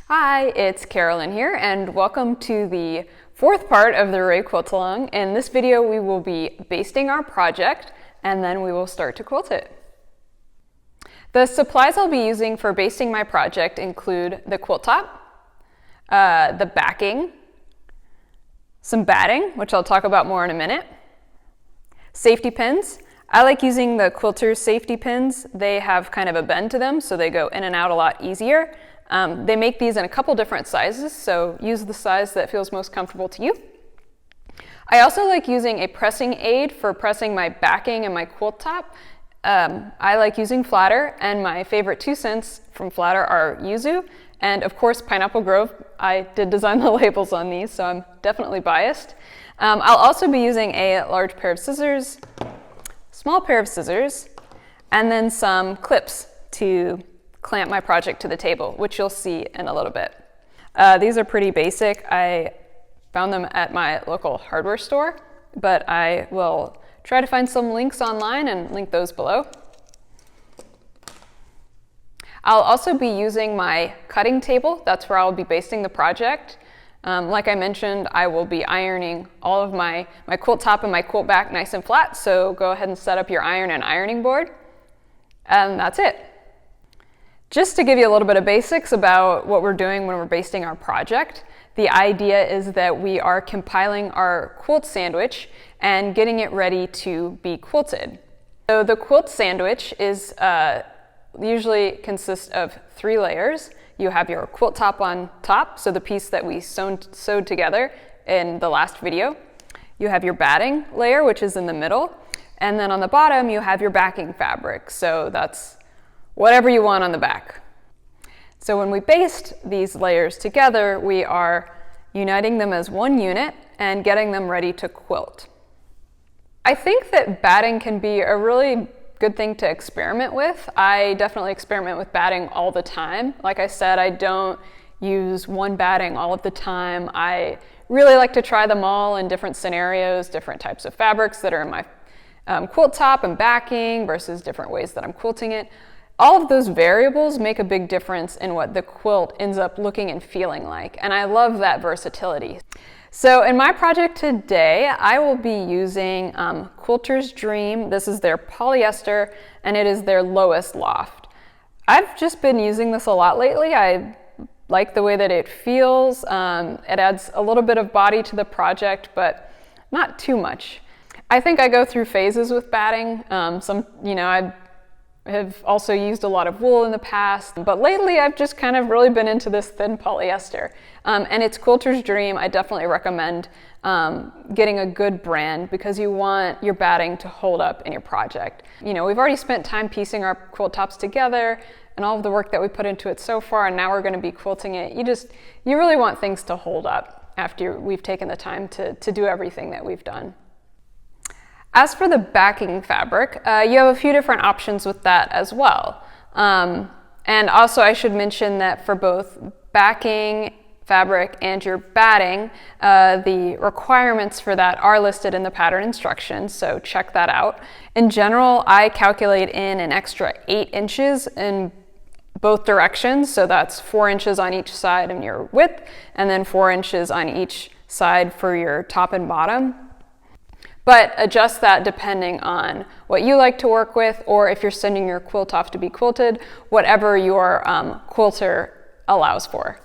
Hi, it's Carolyn here, and welcome to the fourth part of the Ray Quilt Along. In this video, we will be basting our project, and then we will start to quilt it. The supplies I'll be using for basting my project include the quilt top, the backing, some batting, which I'll talk about more in a minute, safety pins. I like using the Quilter's safety pins. They have kind of a bend to them, so they go in and out a lot easier. They make these in a couple different sizes, so use the size that feels most comfortable to you. I also like using a pressing aid for pressing my backing and my quilt top. I like using flatter, and my favorite 2 cents from flatter are yuzu and of course Pineapple Grove. I did design the labels on these, so I'm definitely biased. I'll also be using a large pair of scissors, small pair of scissors, and then some clips to clamp my project to the table, which you'll see in a little bit. These are pretty basic. I found them at my local hardware store, but I will try to find some links online and link those below. I'll also be using my cutting table. That's where I'll be basting the project. Like I mentioned, I will be ironing all of my quilt top and my quilt back nice and flat, so go ahead and set up your iron and ironing board. And that's it. Just to give you a little bit of basics about what we're doing when we're basting our project, the idea is that we are compiling our quilt sandwich and getting it ready to be quilted. So the quilt sandwich is usually consists of 3 layers. You have your quilt top on top, so the piece that we sewed together in the last video. You have your batting layer, which is in the middle, and then on the bottom you have your backing fabric, so that's whatever you want on the back. So when we baste these layers together, we are uniting them as one unit and getting them ready to quilt. I think that batting can be a really good thing to experiment with. I definitely experiment with batting all the time. Like I said, I don't use one batting all of the time. I really like to try them all in different scenarios, different types of fabrics that are in my quilt top and backing versus different ways that I'm quilting it. All of those variables make a big difference in what the quilt ends up looking and feeling like, and I love that versatility. So in my project today, I will be using Quilter's Dream. This is their polyester, and it is their lowest loft. I've just been using this a lot lately. I like the way that it feels. It adds a little bit of body to the project, but not too much. I think I go through phases with batting. I have also used a lot of wool in the past, but lately I've just kind of really been into this thin polyester. And it's Quilter's Dream. I definitely recommend getting a good brand because you want your batting to hold up in your project. You know, we've already spent time piecing our quilt tops together and all of the work that we put into it so far, and now we're going to be quilting it. You really want things to hold up after we've taken the time to do everything that we've done. As for the backing fabric, you have a few different options with that as well. And also I should mention that for both backing fabric and your batting, the requirements for that are listed in the pattern instructions, so check that out. In general, I calculate in an extra 8 inches in both directions, so that's 4 inches on each side in your width, and then 4 inches on each side for your top and bottom. But adjust that depending on what you like to work with, or if you're sending your quilt off to be quilted, whatever your quilter allows for.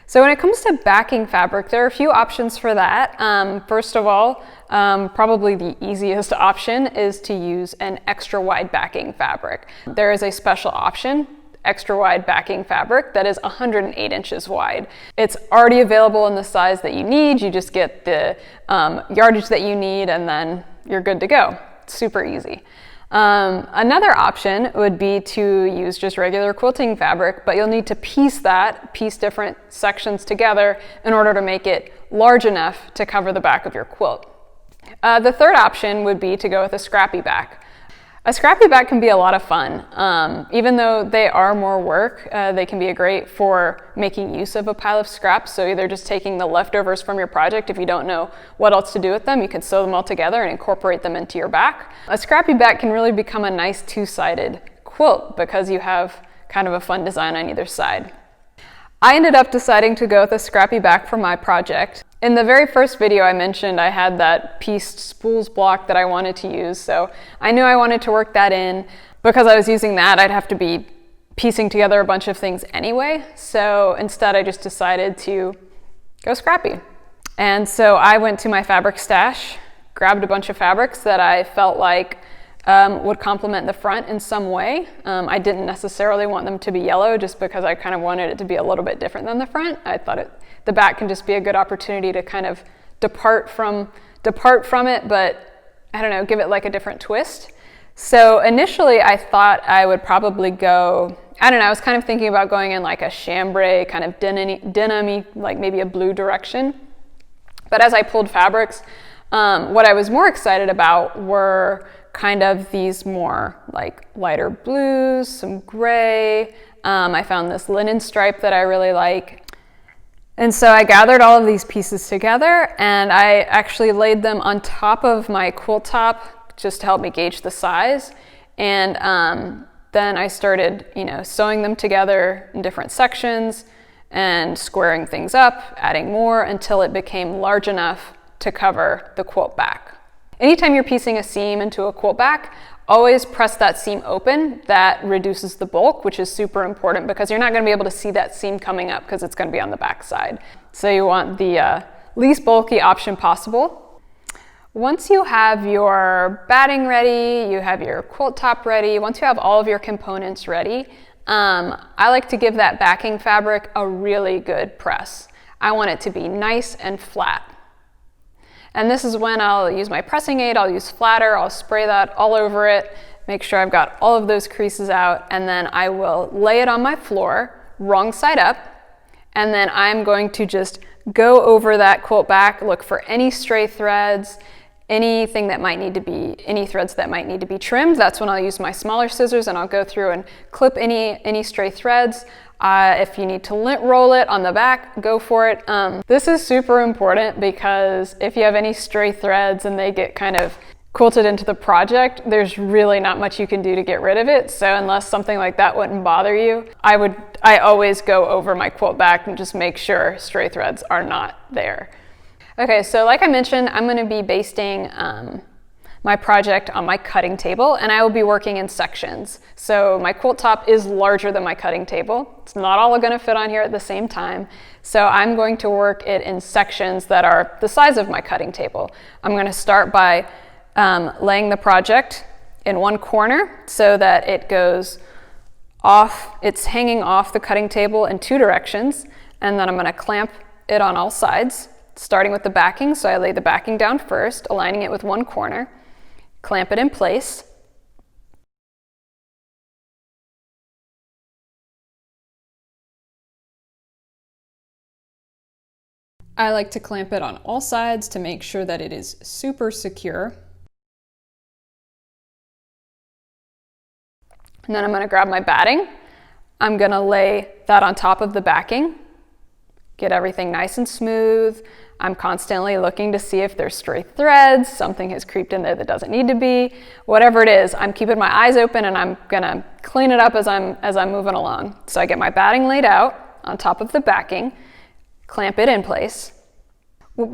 So when it comes to backing fabric, there are a few options for that. First of all, probably the easiest option is to use an extra wide backing fabric. There is a special option, extra wide backing fabric, that is 108 inches wide. It's already available in the size that you need. You just get the yardage that you need and then you're good to go. It's super easy. Another option would be to use just regular quilting fabric, but you'll need to piece different sections together in order to make it large enough to cover the back of your quilt. The third option would be to go with a scrappy back. A scrappy back can be a lot of fun. Even though they are more work, they can be great for making use of a pile of scraps. So either just taking the leftovers from your project, if you don't know what else to do with them, you can sew them all together and incorporate them into your back. A scrappy back can really become a nice 2-sided quilt because you have kind of a fun design on either side. I ended up deciding to go with a scrappy back for my project. In the very first video I mentioned I had that pieced spools block that I wanted to use, so I knew I wanted to work that in. Because I was using that, I'd have to be piecing together a bunch of things anyway, so instead I just decided to go scrappy. And so I went to my fabric stash, grabbed a bunch of fabrics that I felt like would complement the front in some way. I didn't necessarily want them to be yellow just because I kind of wanted it to be a little bit different than the front. I thought the back can just be a good opportunity to kind of depart from it, but I don't know, give it like a different twist. So initially I thought I would probably go, I don't know, I was kind of thinking about going in like a chambray, kind of denim-y, like maybe a blue direction. But as I pulled fabrics, what I was more excited about were kind of these more like lighter blues, some gray. I found this linen stripe that I really like. And so I gathered all of these pieces together and I actually laid them on top of my quilt top just to help me gauge the size. And then I started, sewing them together in different sections and squaring things up, adding more until it became large enough to cover the quilt back. Anytime you're piecing a seam into a quilt back, always press that seam open. That reduces the bulk, which is super important because you're not going to be able to see that seam coming up because it's going to be on the back side. So you want the least bulky option possible. Once you have your batting ready, you have your quilt top ready, once you have all of your components ready, I like to give that backing fabric a really good press. I want it to be nice and flat. And this is when I'll use my pressing aid, I'll use flatter, I'll spray that all over it, make sure I've got all of those creases out, and then I will lay it on my floor, wrong side up, and then I'm going to just go over that quilt back, look for any stray threads, any threads that might need to be trimmed. That's when I'll use my smaller scissors and I'll go through and clip any stray threads. If you need to lint roll it on the back, go for it. This is super important because if you have any stray threads and they get kind of quilted into the project, there's really not much you can do to get rid of it. So unless something like that wouldn't bother you, I always go over my quilt back and just make sure stray threads are not there. Okay, so like I mentioned, I'm going to be basting my project on my cutting table, and I will be working in sections. So my quilt top is larger than my cutting table. It's not all going to fit on here at the same time. So I'm going to work it in sections that are the size of my cutting table. I'm going to start by laying the project in one corner so that it goes off, it's hanging off the cutting table in two directions, and then I'm going to clamp it on all sides, starting with the backing. So I lay the backing down first, aligning it with one corner, clamp it in place. I like to clamp it on all sides to make sure that it is super secure. And then I'm going to grab my batting. I'm going to lay that on top of the backing. Get everything nice and smooth. I'm constantly looking to see if there's stray threads, something has creeped in there that doesn't need to be. Whatever it is, I'm keeping my eyes open and I'm gonna clean it up as I'm moving along. So I get my batting laid out on top of the backing, clamp it in place.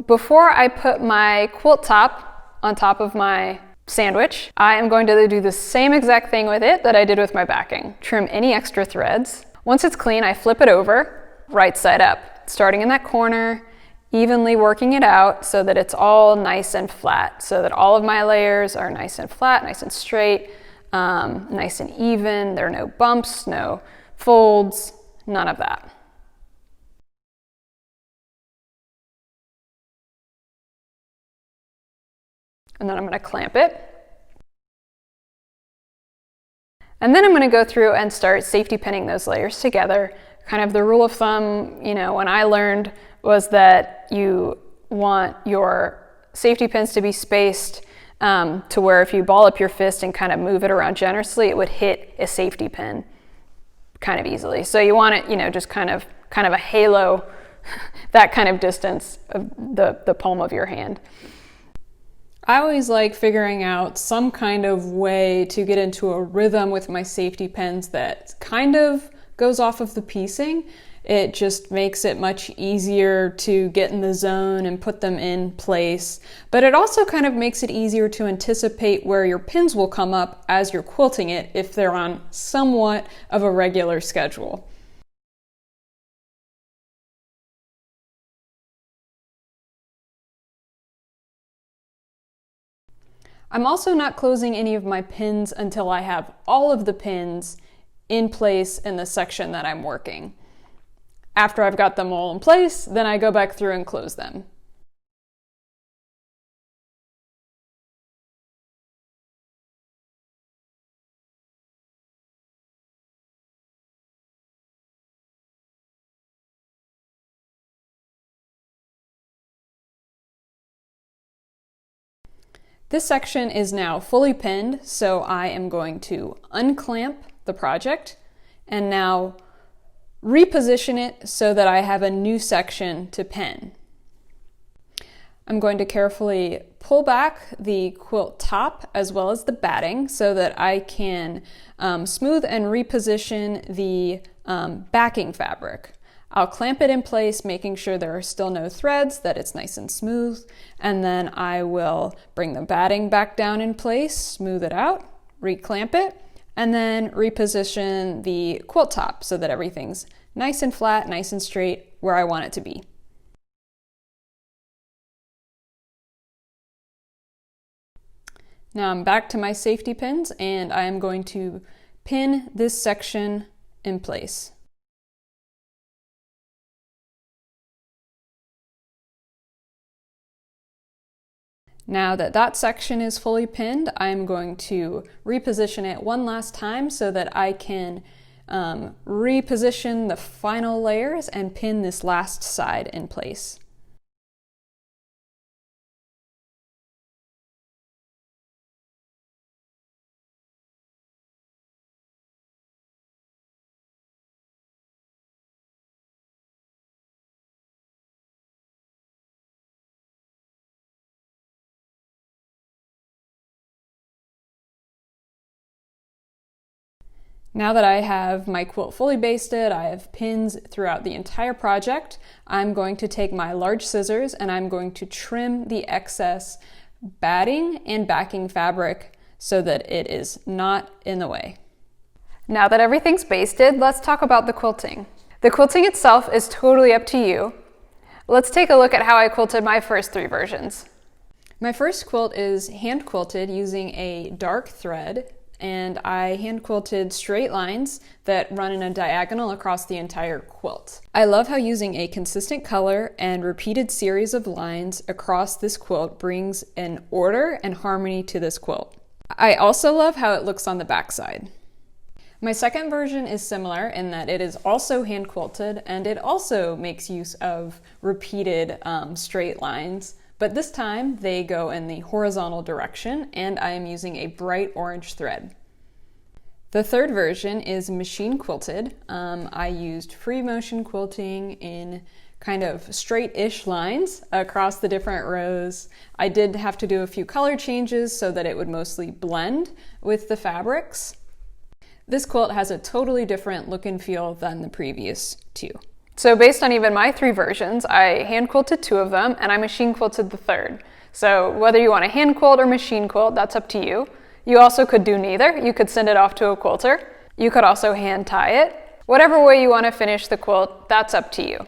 Before I put my quilt top on top of my sandwich, I am going to do the same exact thing with it that I did with my backing. Trim any extra threads. Once it's clean, I flip it over, right side up, starting in that corner, evenly working it out so that it's all nice and flat, so that all of my layers are nice and flat, nice and straight, nice and even. There are no bumps, no folds, none of that. And then I'm going to clamp it. And then I'm going to go through and start safety pinning those layers together. Kind of the rule of thumb, when I learned was that you want your safety pins to be spaced to where if you ball up your fist and kind of move it around generously, it would hit a safety pin kind of easily. So you want it, just kind of a halo, that kind of distance of the palm of your hand. I always like figuring out some kind of way to get into a rhythm with my safety pins that kind of goes off of the piecing. It just makes it much easier to get in the zone and put them in place. But it also kind of makes it easier to anticipate where your pins will come up as you're quilting it if they're on somewhat of a regular schedule. I'm also not closing any of my pins until I have all of the pins in place in the section that I'm working. After I've got them all in place, then I go back through and close them. This section is now fully pinned, so I am going to unclamp the project and now reposition it so that I have a new section to pin. I'm going to carefully pull back the quilt top as well as the batting so that I can smooth and reposition the backing fabric. I'll clamp it in place, making sure there are still no threads, that it's nice and smooth, and then I will bring the batting back down in place, smooth it out, reclamp it, and then reposition the quilt top so that everything's nice and flat, nice and straight where I want it to be. Now I'm back to my safety pins and I am going to pin this section in place. Now that that section is fully pinned, I'm going to reposition it one last time so that I can reposition the final layers and pin this last side in place. Now that I have my quilt fully basted, I have pins throughout the entire project, I'm going to take my large scissors and I'm going to trim the excess batting and backing fabric so that it is not in the way. Now that everything's basted, let's talk about the quilting. The quilting itself is totally up to you. Let's take a look at how I quilted my first 3 versions. My first quilt is hand quilted using a dark thread, and I hand quilted straight lines that run in a diagonal across the entire quilt. I love how using a consistent color and repeated series of lines across this quilt brings an order and harmony to this quilt. I also love how it looks on the backside. My second version is similar in that it is also hand quilted and it also makes use of repeated straight lines, but this time they go in the horizontal direction and I am using a bright orange thread. The third version is machine quilted. I used free motion quilting in kind of straight-ish lines across the different rows. I did have to do a few color changes so that it would mostly blend with the fabrics. This quilt has a totally different look and feel than the previous 2. So based on even my 3 versions, I hand quilted 2 of them and I machine quilted the third. So whether you want to hand quilt or machine quilt, that's up to you. You also could do neither. You could send it off to a quilter. You could also hand tie it. Whatever way you want to finish the quilt, that's up to you.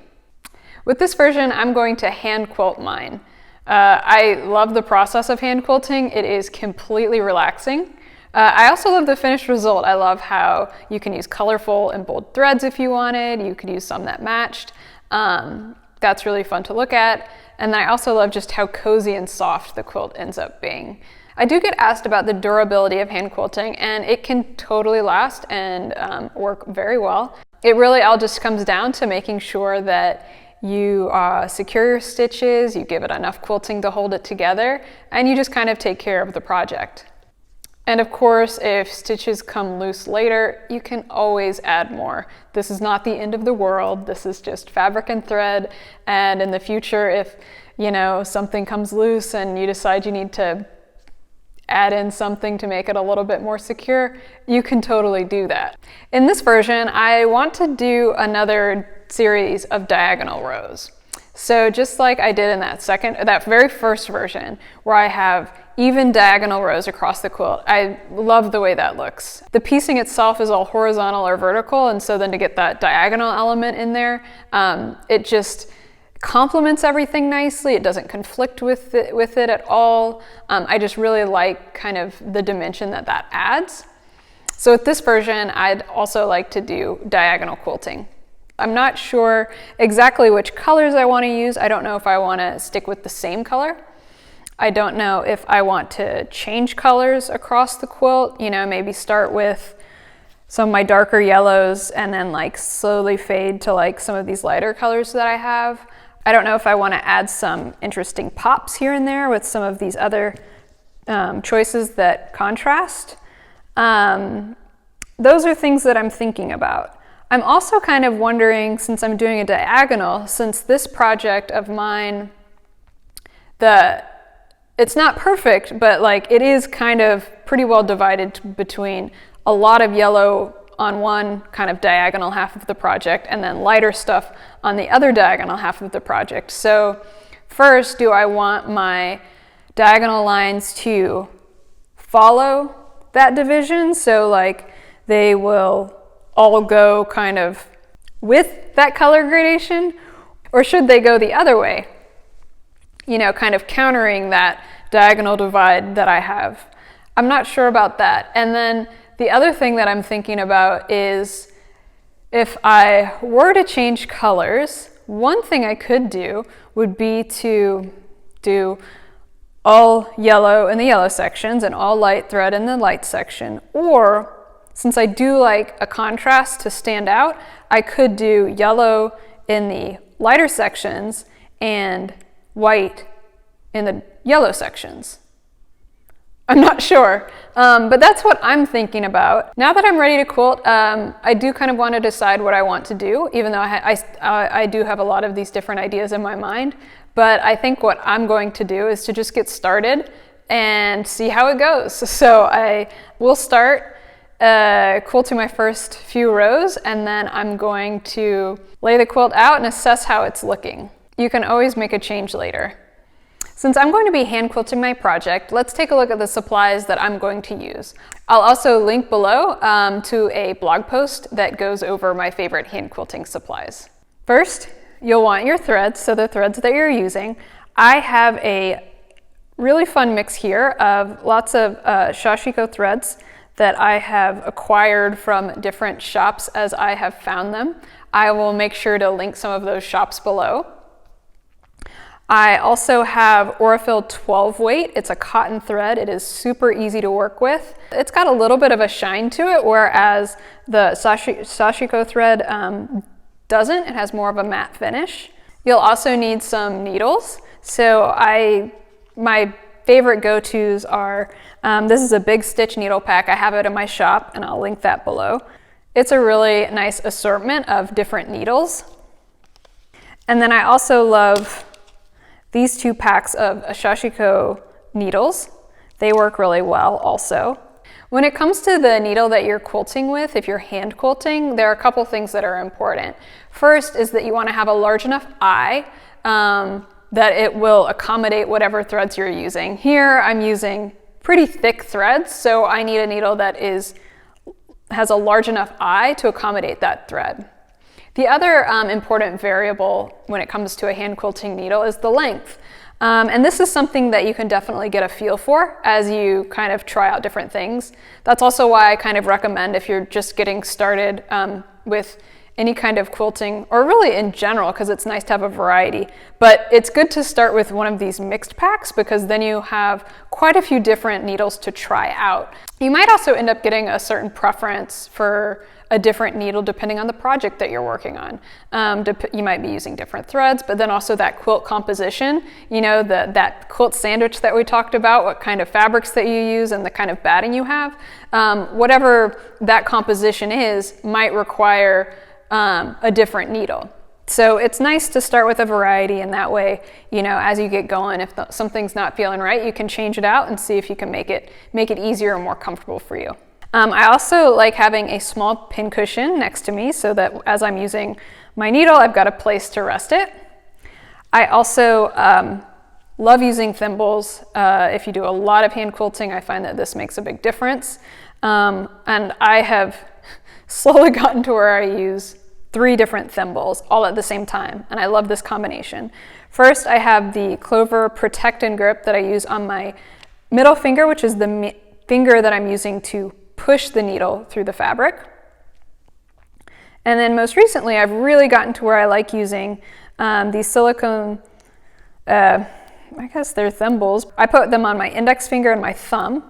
With this version, I'm going to hand quilt mine. I love the process of hand quilting. It is completely relaxing. I also love the finished result. I love how you can use colorful and bold threads if you wanted. You could use some that matched. That's really fun to look at. And then I also love just how cozy and soft the quilt ends up being. I do get asked about the durability of hand quilting, and it can totally last and work very well. It really all just comes down to making sure that you secure your stitches, you give it enough quilting to hold it together, and you just kind of take care of the project. And of course, if stitches come loose later, you can always add more. This is not the end of the world. This is just fabric and thread. And in the future, if something comes loose and you decide you need to add in something to make it a little bit more secure, you can totally do that. In this version, I want to do another series of diagonal rows. So just like I did in that very first version, where I have even diagonal rows across the quilt, I love the way that looks. The piecing itself is all horizontal or vertical, and so then to get that diagonal element in there, it just complements everything nicely. It doesn't conflict with it at all. I just really like kind of the dimension that adds. So with this version, I'd also like to do diagonal quilting. I'm not sure exactly which colors I want to use. I don't know if I want to stick with the same color. I don't know if I want to change colors across the quilt, maybe start with some of my darker yellows and then like slowly fade to like some of these lighter colors that I have. I don't know if I want to add some interesting pops here and there with some of these other choices that contrast. Those are things that I'm thinking about. I'm also kind of wondering, since I'm doing a diagonal, since this project of mine, it's not perfect, but like it is kind of pretty well divided between a lot of yellow on one kind of diagonal half of the project and then lighter stuff on the other diagonal half of the project. So first, do I want my diagonal lines to follow that division? So like they will all go kind of with that color gradation, or should they go the other way? Kind of countering that diagonal divide that I have. I'm not sure about that. And then the other thing that I'm thinking about is if I were to change colors, one thing I could do would be to do all yellow in the yellow sections and all light thread in the light section. Or since I do like a contrast to stand out, I could do yellow in the lighter sections and white in the yellow sections. I'm not sure, but that's what I'm thinking about. Now that I'm ready to quilt, I do kind of want to decide what I want to do, even though I do have a lot of these different ideas in my mind. But I think what I'm going to do is to just get started and see how it goes. So I will start quilting my first few rows, and then I'm going to lay the quilt out and assess how it's looking. You can always make a change later. Since I'm going to be hand quilting my project, let's take a look at the supplies that I'm going to use. I'll also link below to a blog post that goes over my favorite hand quilting supplies. First, you'll want your threads, so the threads that you're using. I have a really fun mix here of lots of sashiko threads that I have acquired from different shops as I have found them. I will make sure to link some of those shops below. I also have Aurifil 12 weight. It's a cotton thread. It is super easy to work with. It's got a little bit of a shine to it, whereas the sashiko thread doesn't. It has more of a matte finish. You'll also need some needles. So my favorite go-tos are, this is a big stitch needle pack. I have it in my shop and I'll link that below. It's a really nice assortment of different needles. And then I also love these two packs of sashiko needles. They work really well also. When it comes to the needle that you're quilting with, if you're hand quilting, there are a couple things that are important. First is that you want to have a large enough eye that it will accommodate whatever threads you're using. Here I'm using pretty thick threads, so I need a needle that has a large enough eye to accommodate that thread. The other important variable when it comes to a hand quilting needle is the length. And this is something that you can definitely get a feel for as you kind of try out different things. That's also why I kind of recommend, if you're just getting started with any kind of quilting, or really in general, because it's nice to have a variety, but it's good to start with one of these mixed packs because then you have quite a few different needles to try out. You might also end up getting a certain preference for a different needle depending on the project that you're working on. You might be using different threads, but then also that quilt composition, that quilt sandwich that we talked about, what kind of fabrics that you use and the kind of batting you have. Whatever that composition is might require a different needle. So it's nice to start with a variety, and that way, you know, as you get going, if something's not feeling right, you can change it out and see if you can make it easier and more comfortable for you. I also like having a small pin cushion next to me so that as I'm using my needle, I've got a place to rest it. I also love using thimbles. If you do a lot of hand quilting, I find that this makes a big difference. And I have slowly gotten to where I use 3 different thimbles all at the same time, and I love this combination. First, I have the Clover Protect and Grip that I use on my middle finger, which is the finger that I'm using to push the needle through the fabric. And then most recently, I've really gotten to where I like using these silicone, I guess they're thimbles. I put them on my index finger and my thumb.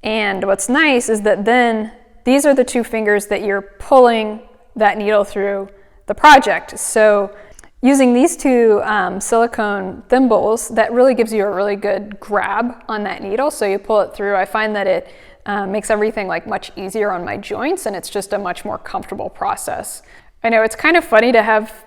And what's nice is that then these are the 2 fingers that you're pulling that needle through the project. So using these 2 silicone thimbles, that really gives you a really good grab on that needle. So you pull it through. I find that it makes everything like much easier on my joints, and it's just a much more comfortable process. I know it's kind of funny to have,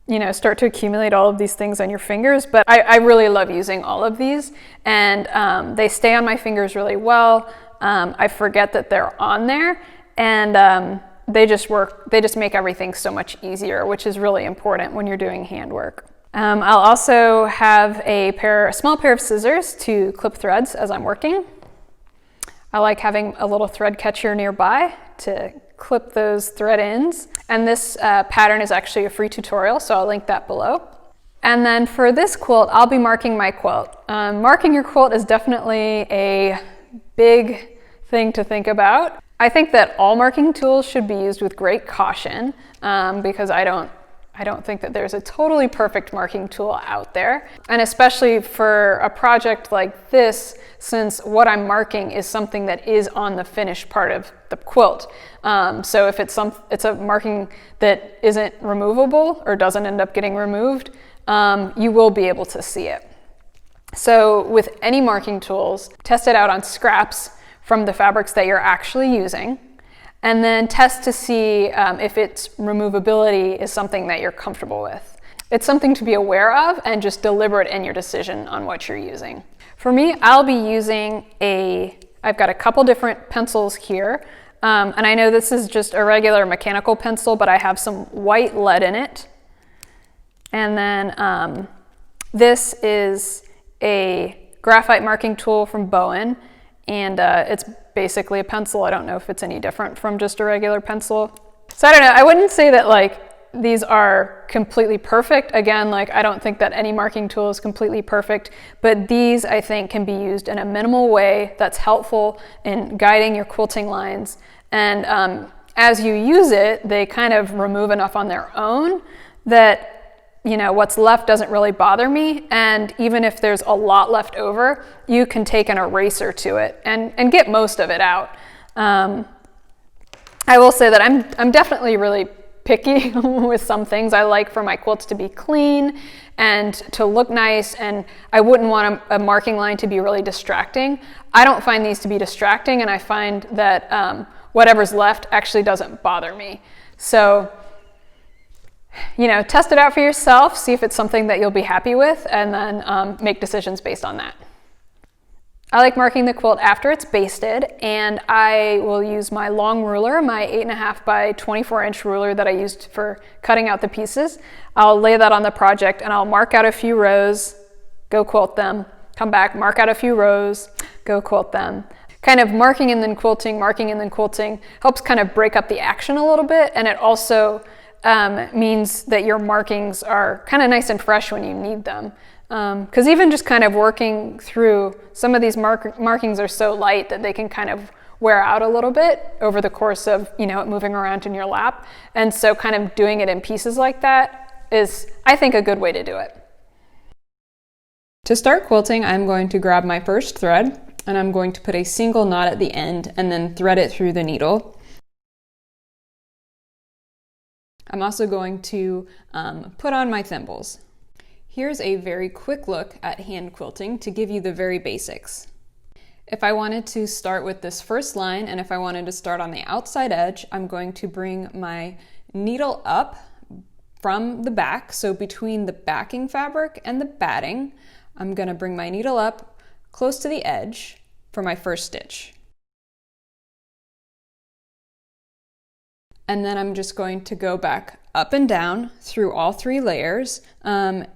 you know, start to accumulate all of these things on your fingers, but I really love using all of these, and they stay on my fingers really well. I forget that they're on there, and they just make everything so much easier, which is really important when you're doing handwork. I'll also have a small pair of scissors to clip threads as I'm working. I like having a little thread catcher nearby to clip those thread ends. And this pattern is actually a free tutorial, so I'll link that below. And then for this quilt, I'll be marking my quilt. Marking your quilt is definitely a big thing to think about. I think that all marking tools should be used with great caution because I don't think that there's a totally perfect marking tool out there. And especially for a project like this, since what I'm marking is something that is on the finished part of the quilt. So if it's a marking that isn't removable or doesn't end up getting removed, you will be able to see it. So with any marking tools, test it out on scraps from the fabrics that you're actually using, and then test to see if its removability is something that you're comfortable with. It's something to be aware of and just deliberate in your decision on what you're using. For me, I'll be using I've got a couple different pencils here, and I know this is just a regular mechanical pencil, but I have some white lead in it. And then this is a graphite marking tool from Bowen, and it's basically a pencil. I don't know if it's any different from just a regular pencil. So I don't know, I wouldn't say that like these are completely perfect. Again, like I don't think that any marking tool is completely perfect, but these I think can be used in a minimal way that's helpful in guiding your quilting lines. And as you use it, they kind of remove enough on their own that, you know, what's left doesn't really bother me, and even if there's a lot left over, you can take an eraser to it and get most of it out. I will say that I'm definitely really picky with some things. I like for my quilts to be clean and to look nice, and I wouldn't want a marking line to be really distracting. I don't find these to be distracting, and I find that whatever's left actually doesn't bother me. So, you know, test it out for yourself, see if it's something that you'll be happy with, and then make decisions based on that. I like marking the quilt after it's basted, and I will use my long ruler, my 8.5 by 24 inch ruler that I used for cutting out the pieces. I'll lay that on the project and I'll mark out a few rows, go quilt them, come back, mark out a few rows, go quilt them. Kind of marking and then quilting helps kind of break up the action a little bit, and it also means that your markings are kind of nice and fresh when you need them. Because even just kind of working through, some of these markings are so light that they can kind of wear out a little bit over the course of, you know, it moving around in your lap. And so kind of doing it in pieces like that is, I think, a good way to do it. To start quilting, I'm going to grab my first thread and I'm going to put a single knot at the end and then thread it through the needle. I'm also going to put on my thimbles. Here's a very quick look at hand quilting to give you the very basics. If I wanted to start with this first line, and if I wanted to start on the outside edge, I'm going to bring my needle up from the back, so between the backing fabric and the batting, I'm going to bring my needle up close to the edge for my first stitch. And then I'm just going to go back up and down through all 3 layers,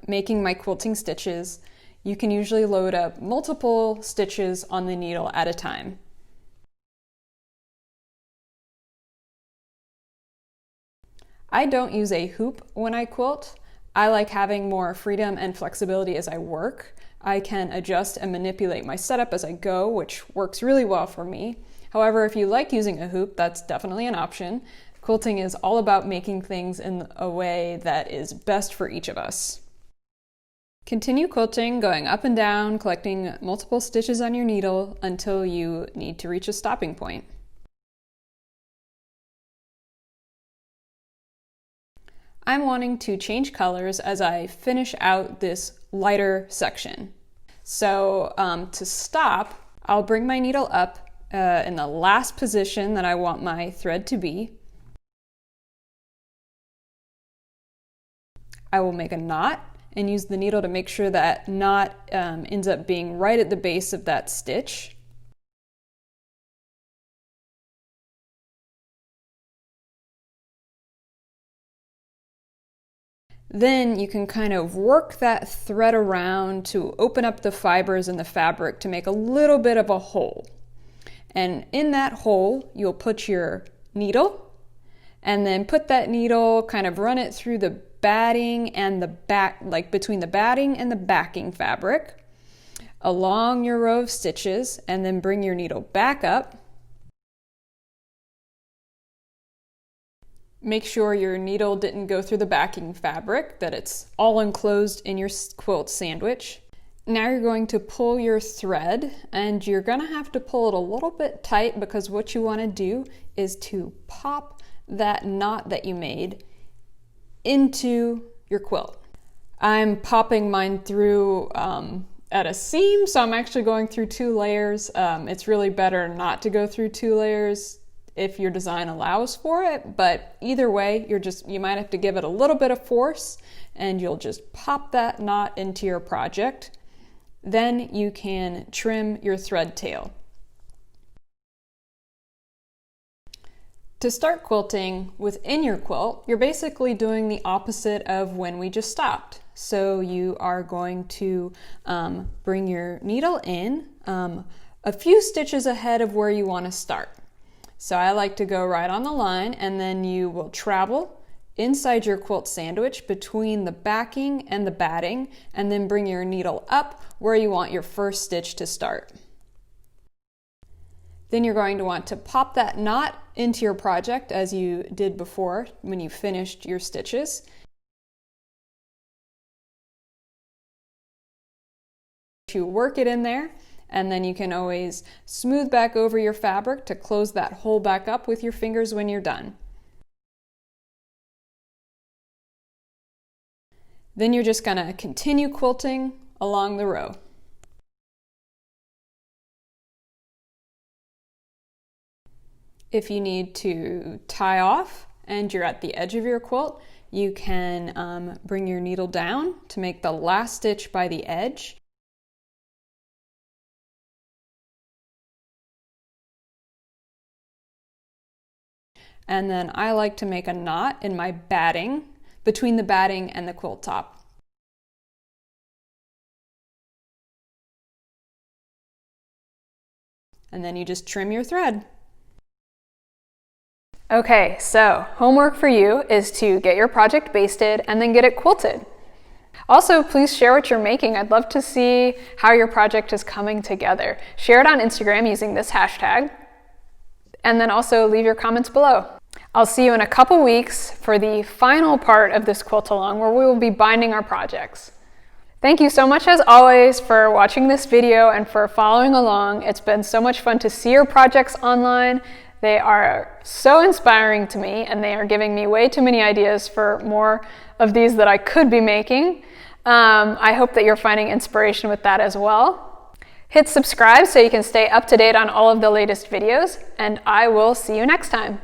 making my quilting stitches. You can usually load up multiple stitches on the needle at a time. I don't use a hoop when I quilt. I like having more freedom and flexibility as I work. I can adjust and manipulate my setup as I go, which works really well for me. However, if you like using a hoop, that's definitely an option. Quilting is all about making things in a way that is best for each of us. Continue quilting, going up and down, collecting multiple stitches on your needle until you need to reach a stopping point. I'm wanting to change colors as I finish out this lighter section. So to stop, I'll bring my needle up in the last position that I want my thread to be. I will make a knot and use the needle to make sure that knot ends up being right at the base of that stitch. Then you can kind of work that thread around to open up the fibers in the fabric to make a little bit of a hole. And in that hole, you'll put your needle and then put that needle, kind of run it through the batting and the back, like between the batting and the backing fabric, along your row of stitches, and then bring your needle back up. Make sure your needle didn't go through the backing fabric, that it's all enclosed in your quilt sandwich. Now you're going to pull your thread, and you're going to have to pull it a little bit tight because what you want to do is to pop that knot that you made into your quilt. I'm popping mine through at a seam, so I'm actually going through 2 layers. It's really better not to go through 2 layers if your design allows for it, but either way, you might have to give it a little bit of force, and you'll just pop that knot into your project. Then you can trim your thread tail. To start quilting within your quilt, you're basically doing the opposite of when we just stopped. So you are going to bring your needle in a few stitches ahead of where you want to start. So I like to go right on the line, and then you will travel inside your quilt sandwich between the backing and the batting, and then bring your needle up where you want your first stitch to start. Then you're going to want to pop that knot into your project as you did before when you finished your stitches. You work it in there, and then you can always smooth back over your fabric to close that hole back up with your fingers when you're done. Then you're just going to continue quilting along the row. If you need to tie off and you're at the edge of your quilt, you can bring your needle down to make the last stitch by the edge. And then I like to make a knot in my batting, between the batting and the quilt top. And then you just trim your thread. Okay, so homework for you is to get your project basted and then get it quilted. Also, please share what you're making. I'd love to see how your project is coming together. Share it on Instagram using this hashtag. And then also leave your comments below. I'll see you in a couple weeks for the final part of this quilt along where we will be binding our projects. Thank you so much as always for watching this video and for following along. It's been so much fun to see your projects online. They are so inspiring to me, and they are giving me way too many ideas for more of these that I could be making. I hope that you're finding inspiration with that as well. Hit subscribe so you can stay up to date on all of the latest videos, and I will see you next time.